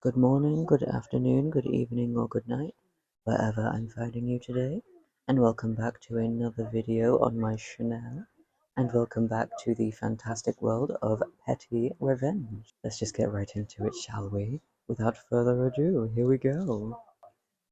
Good morning, good afternoon, good evening, or good night, wherever I'm finding you today, and welcome back to another video on my channel, and welcome back to the fantastic world of petty revenge. Let's just get right into it, shall we? Without further ado, here we go.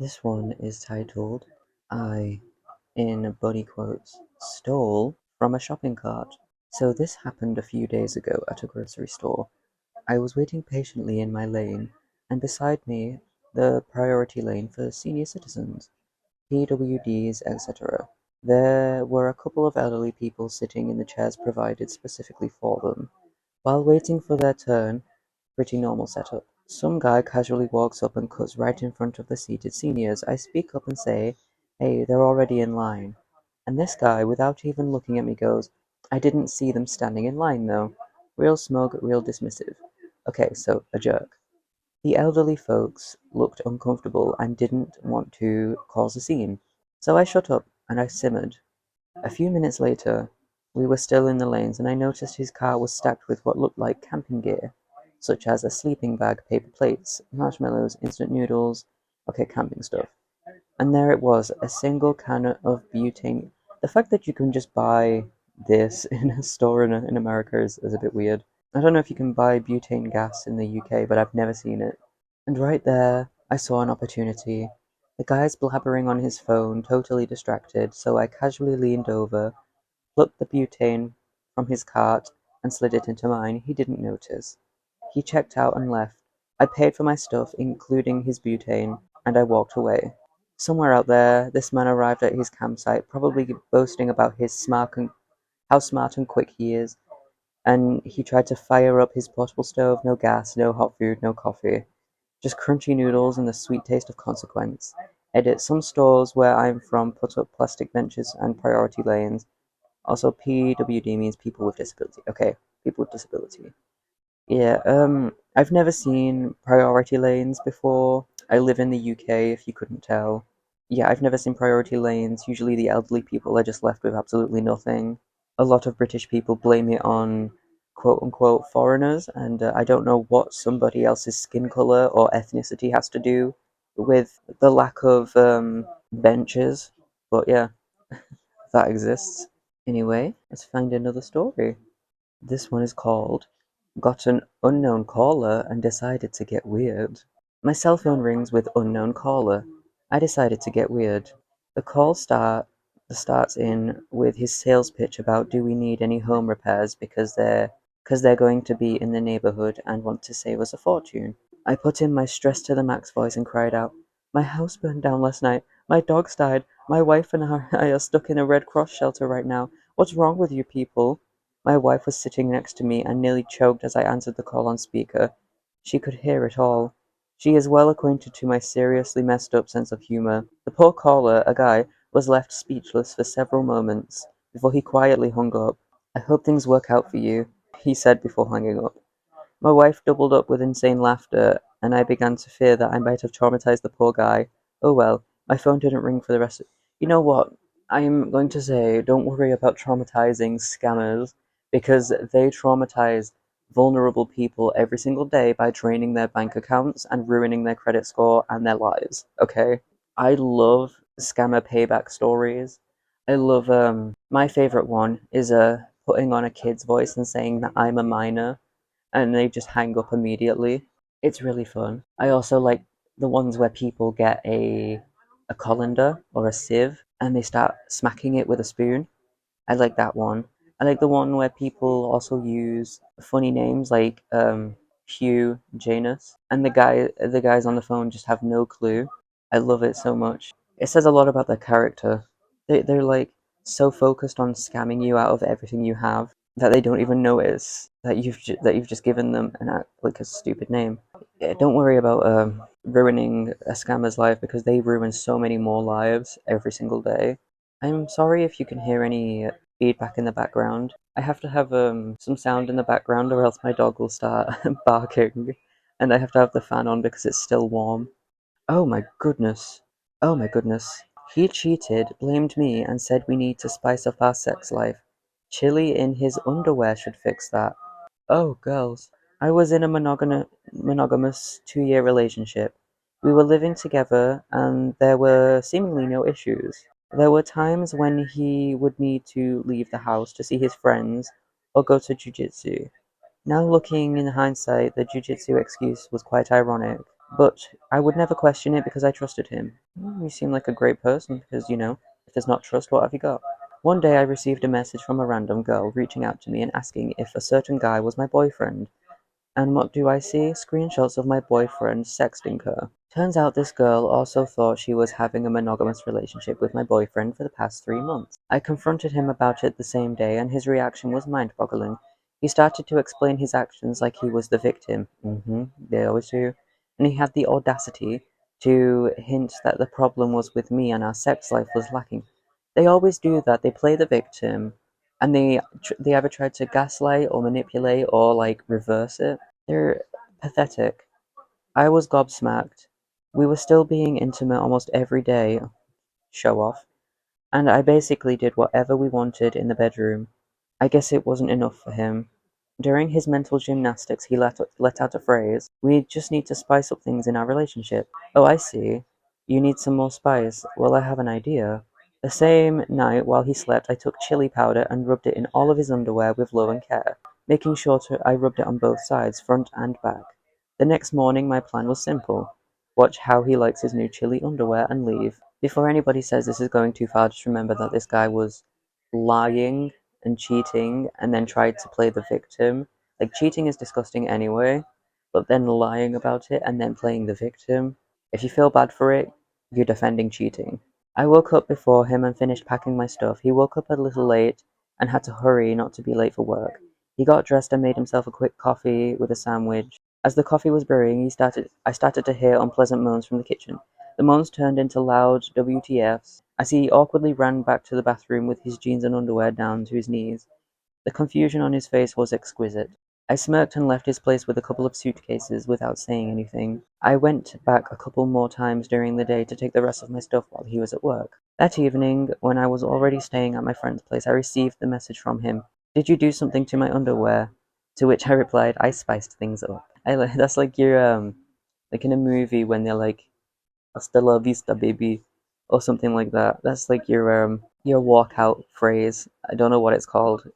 This one is titled, I, in bunny quotes, stole from a shopping cart. So this happened a few days ago at a grocery store. I was waiting patiently in my lane, and beside me the priority lane for senior citizens, PWDs, etc. There were a couple of elderly people sitting in the chairs provided specifically for them. While waiting for their turn, pretty normal setup. Some guy casually walks up and cuts right in front of the seated seniors. I speak up and say, "Hey, they're already in line." And this guy, without even looking at me, goes, "I didn't see them standing in line though." Real smug, real dismissive. Okay, so a jerk. The elderly folks looked uncomfortable and didn't want to cause a scene. So I shut up and I simmered. A few minutes later, we were still in the lanes and I noticed his car was stacked with what looked like camping gear, such as a sleeping bag, paper plates, marshmallows, instant noodles, okay, camping stuff. And there it was, a single can of butane. The fact that you can just buy this in a store in America is a bit weird. I don't know if you can buy butane gas in the UK, but I've never seen it. And right there, I saw an opportunity. The guy's blabbering on his phone, totally distracted, so I casually leaned over, plucked the butane from his cart, and slid it into mine. He didn't notice. He checked out and left. I paid for my stuff, including his butane, and I walked away. Somewhere out there, this man arrived at his campsite, probably boasting about how smart and quick he is, and he tried to fire up his portable stove. No gas, no hot food, no coffee. Just crunchy noodles and the sweet taste of consequence. Edit: some stores where I'm from put up plastic benches and priority lanes. Also, PWD means people with disability. Okay, people with disability. Yeah, I've never seen priority lanes before. I live in the UK, if you couldn't tell. Yeah, I've never seen priority lanes. Usually the elderly people are just left with absolutely nothing. A lot of British people blame it on quote unquote foreigners, and I don't know what somebody else's skin color or ethnicity has to do with the lack of benches, but yeah, that exists. Anyway, let's find another story. This one is called Got an Unknown Caller and Decided to Get Weird. My cell phone rings with unknown caller. I decided to get weird. The call starts in with his sales pitch about do we need any home repairs because they're going to be in the neighborhood and want to save us a fortune. I put in my stress to the max voice and cried out, "My house burned down last night. My dogs died. My wife and I are stuck in a Red Cross shelter right now. What's wrong with you people?" My wife was sitting next to me and nearly choked as I answered the call on speaker. She could hear it all. She is well acquainted to my seriously messed up sense of humor. The poor caller, a guy, was left speechless for several moments before he quietly hung up. "I hope things work out for you," he said before hanging up. My wife doubled up with insane laughter, and I began to fear that I might have traumatized the poor guy. Oh well, my phone didn't ring for the rest of... You know what? I'm going to say, don't worry about traumatizing scammers, because they traumatize vulnerable people every single day by draining their bank accounts and ruining their credit score and their lives, okay? I love scammer payback stories. I love, my favorite one is putting on a kid's voice and saying that I'm a minor and they just hang up immediately. It's really fun. I also like the ones where people get a colander or a sieve and they start smacking it with a spoon. I like that one. I like the one where people also use funny names like Hugh, Janus, and the guys on the phone just have no clue. I love it so much. It says a lot about their character. They're like so focused on scamming you out of everything you have that they don't even notice that you've just given them like a stupid name. Yeah, don't worry about ruining a scammer's life because they ruin so many more lives every single day. I'm sorry if you can hear any feedback in the background. I have to have some sound in the background or else my dog will start barking, and I have to have the fan on because it's still warm. Oh my goodness. Oh my goodness. He cheated, blamed me, and said we need to spice up our sex life. Chili in his underwear should fix that. Oh, girls. I was in a monogamous 2-year relationship. We were living together and there were seemingly no issues. There were times when he would need to leave the house to see his friends or go to jujitsu. Now looking in hindsight, the jujitsu excuse was quite ironic, but I would never question it because I trusted him. You seem like a great person because, if there's not trust, what have you got? One day I received a message from a random girl reaching out to me and asking if a certain guy was my boyfriend. And what do I see? Screenshots of my boyfriend sexting her. Turns out this girl also thought she was having a monogamous relationship with my boyfriend for the past 3 months. I confronted him about it the same day, and his reaction was mind-boggling. He started to explain his actions like he was the victim. They always do. And he had the audacity to hint that the problem was with me and our sex life was lacking. They always do that. They play the victim, and they either try to gaslight or manipulate or like reverse it. They're pathetic. I was gobsmacked. We were still being intimate almost every day, show off, and I basically did whatever we wanted in the bedroom. I guess it wasn't enough for him. During his mental gymnastics, he let out a phrase: "We just need to spice up things in our relationship." Oh, I see. You need some more spice. Well, I have an idea. The same night, while he slept, I took chili powder and rubbed it in all of his underwear with love and care, making sure I rubbed it on both sides, front and back. The next morning, my plan was simple: watch how he likes his new chili underwear and leave. Before anybody says this is going too far, just remember that this guy was lying and cheating and then tried to play the victim. Like, cheating is disgusting anyway, but then lying about it and then playing the victim. If you feel bad for it, you're defending cheating. I woke up before him and finished packing my stuff. He woke up a little late and had to hurry not to be late for work. He got dressed and made himself a quick coffee with a sandwich. As the coffee was brewing, I started to hear unpleasant moans from the kitchen. The moans turned into loud WTFs as he awkwardly ran back to the bathroom with his jeans and underwear down to his knees. The confusion on his face was exquisite. I smirked and left his place with a couple of suitcases without saying anything. I went back a couple more times during the day to take the rest of my stuff while he was at work. That evening, when I was already staying at my friend's place, I received the message from him: "Did you do something to my underwear?" To which I replied, "I spiced things up." That's like your like in a movie when they're like, "Hasta la vista, baby," or something like that. That's like your walkout phrase. I don't know what it's called.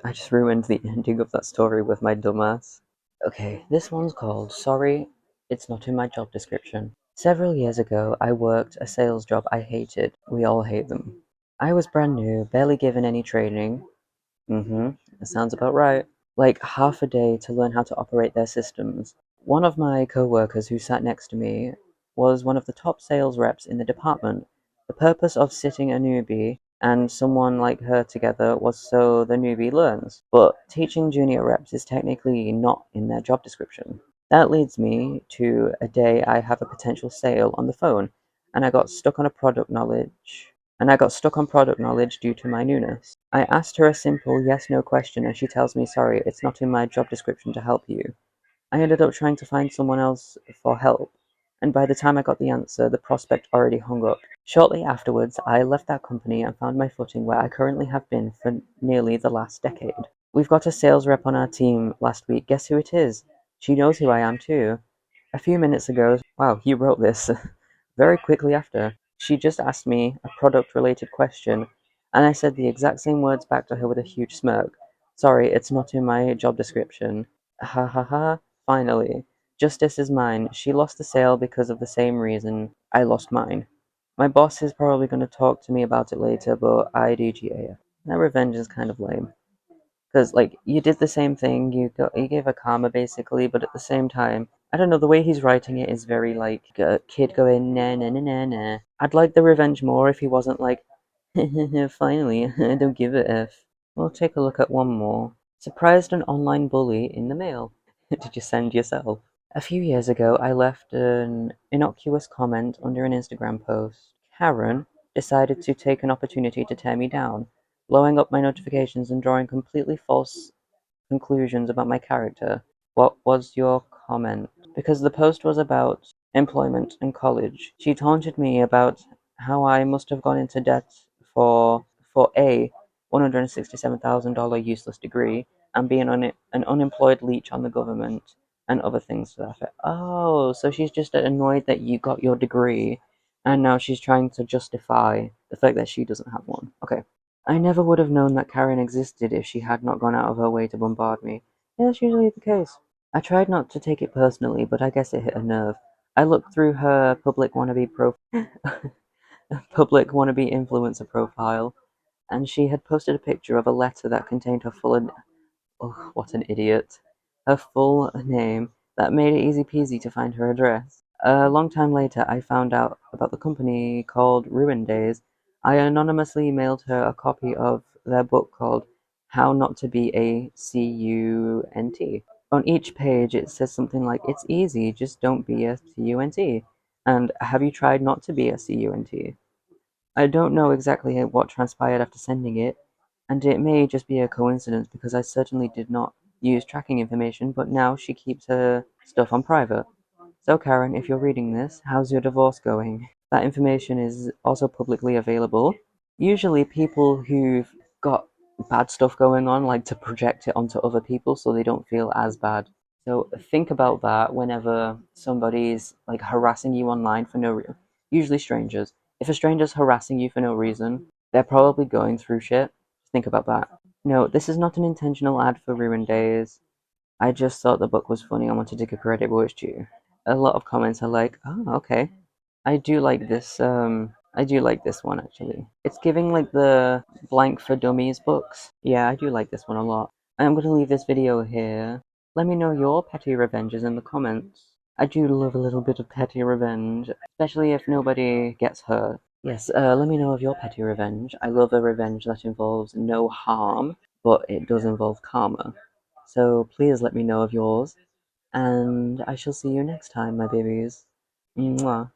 I just ruined the ending of that story with my dumbass. Okay, this one's called "Sorry, It's Not in My Job Description." Several years ago, I worked a sales job I hated. We all hate them. I was brand new, barely given any training. That sounds about right. Like half a day to learn how to operate their systems. One of my co-workers who sat next to me was one of the top sales reps in the department. The purpose of sitting a newbie and someone like her together was so the newbie learns. But teaching junior reps is technically not in their job description. That leads me to a day I have a potential sale on the phone, and I got stuck on product knowledge due to my newness. I asked her a simple yes/no question and she tells me, "Sorry, it's not in my job description to help you." I ended up trying to find someone else for help, and by the time I got the answer, the prospect already hung up. Shortly afterwards, I left that company and found my footing where I currently have been for nearly the last decade. We've got a sales rep on our team last week. Guess who it is? She knows who I am too. A few minutes ago, wow, you wrote this. Very quickly after, she just asked me a product-related question, and I said the exact same words back to her with a huge smirk. "Sorry, it's not in my job description." Ha ha ha. Finally, justice is mine. She lost the sale because of the same reason I lost mine. My boss is probably going to talk to me about it later, but I DGAF. That revenge is kind of lame. Because, like, you did the same thing, you gave a karma basically, but at the same time, I don't know, the way he's writing it is very like a kid going na na na na na. I'd like the revenge more if he wasn't like, finally, I don't give a F. We'll take a look at one more. Surprised an online bully in the mail. Did you send yourself? A few years ago, I left an innocuous comment under an Instagram post. Karen decided to take an opportunity to tear me down, blowing up my notifications and drawing completely false conclusions about my character. What was your comment? Because the post was about employment and college. She taunted me about how I must have gone into debt for a $167,000 useless degree, and being an unemployed leech on the government and other things to that effect. Oh, so she's just annoyed that you got your degree, and now she's trying to justify the fact that she doesn't have one. Okay. I never would have known that Karen existed if she had not gone out of her way to bombard me. Yeah, that's usually the case. I tried not to take it personally, but I guess it hit a nerve. I looked through her public wannabe influencer profile, and she had posted a picture of a letter that contained her full, oh, what an idiot, her full name that made it easy peasy to find her address. A long time later, I found out about the company called Ruin Days. I anonymously mailed her a copy of their book called How Not to Be a CUNT. On each page, it says something like, "It's easy, just don't be a CUNT." And "Have you tried not to be a CUNT?" I don't know exactly what transpired after sending it, and it may just be a coincidence because I certainly did not use tracking information, but now she keeps her stuff on private. So, Karen, if you're reading this, how's your divorce going? That information is also publicly available. Usually, people who've got bad stuff going on like to project it onto other people so they don't feel as bad. So think about that whenever somebody's like harassing you online for no reason. Usually strangers. If a stranger's harassing you for no reason, they're probably going through shit. Think about that. No, this is not an intentional ad for Ruin Days. I just thought the book was funny and wanted to give credit where it's due. A lot of comments are like, "Oh, okay. I do like this. I do like this one actually. It's giving like the Blank for Dummies books. Yeah, I do like this one a lot. I'm gonna leave this video here. Let me know your petty revenges in the comments. I do love a little bit of petty revenge, especially if nobody gets hurt. Yes, let me know of your petty revenge. I love a revenge that involves no harm, but it does involve karma. So please let me know of yours, and I shall see you next time, my babies. Mwah.